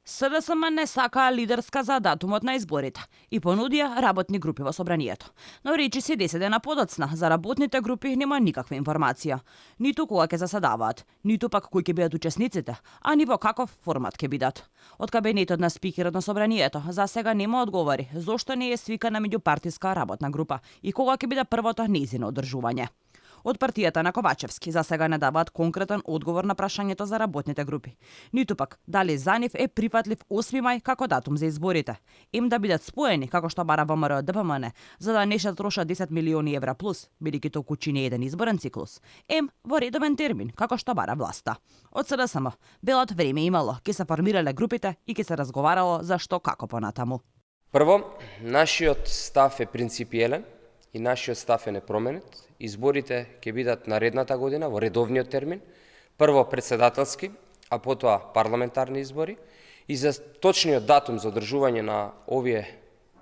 СДСМ не сакаа лидерска за датумот на изборите и понудија работни групи во собранието. Но речиси 10 дена подоцна, за работните групи нема никаква информација. Ниту кога ќе заседаваат, ниту пак кои ќе бидат учесниците, а ни во каков формат ќе бидат. Од кабинетот на спикерот на собранието за сега нема одговори зошто не е свикана меѓупартиска работна група и кога ќе биде првото нејзино одржување. Од партијата на Ковачевски за сега не даваат конкретен одговор на прашањето за работните групи. Ниту пак дали за нив е прифатлив 8 мај како датум за изборите. Им да бидат споени како што бара ВМРО ДПМН, за да не се трошат 10 милиони евра плюс, бидејќи толку чини еден изборен циклус. Во редовен термин, како што бара власта. Од СДСМ велат време имало, ќе се формирале групите и ќе се разговарало за што како понатаму. Прво, нашиот став е принципиелен и нашиот став е непроменет. Изборите ќе бидат наредната година во редовниот термин, прво председателски, а потоа парламентарни избори, и за точниот датум за одржување на овие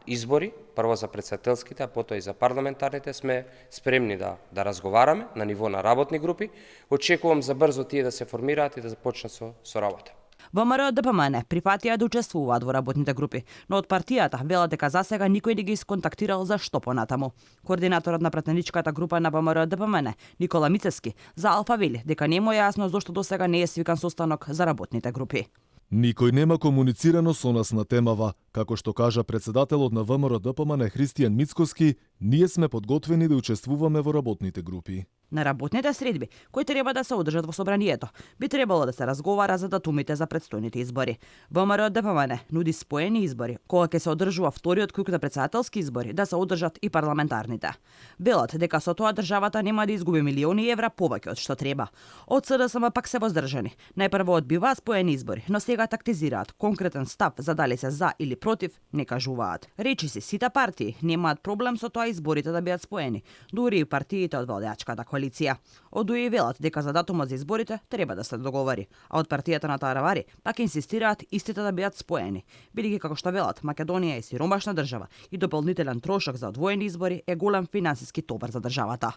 избори, прво за председателските, а потоа и за парламентарните, сме спремни да разговараме на ниво на работни групи. Очекувам за брзо тие да се формираат и да започнат со работа. ВМРО ДПМН прифатија да учествуваат во работните групи, но од партијата велат дека за сега никој не ги исконтактирал за што понатаму. Координаторот на пратеничката група на ВМРО ДПМН, Никола Мицевски, за Алфа вели дека не му е јасно зошто досега не е свикан состанок за работните групи. Никој нема комуницирано со нас на темава, како што кажа председателот на ВМРО ДПМН Христијан Мицкоски, ние сме подготвени да учествуваме во работните групи. На работните средби, кои треба да се одржат во собранието, би требало да се разговара за датумите за претстојните избори. ВМРО ДПМН нуди споени избори, кога ќе се одржува вториот круг на председателски избори, да се одржат и парламентарните. Велат дека со тоа државата нема да изгуби милиони евра повеќе од што треба. Од СДСМ пак се воздржани. Најпрво одбиваат споени избори, но сега тактизираат конкретен став за дали се за или против, не кажуваат. Речиси сите партии немаат проблем со тоа изборите да бидат споени, дури и партиите од владеачката коалиција. Од УИ велат дека за датумот за изборите треба да се договори, а од партијата на Таравари пак инсистираат истите да бидат споени, бидејќи како што велат, Македонија е сиромашна држава и дополнителен трошок за одвоени избори е голем финансиски товар за државата.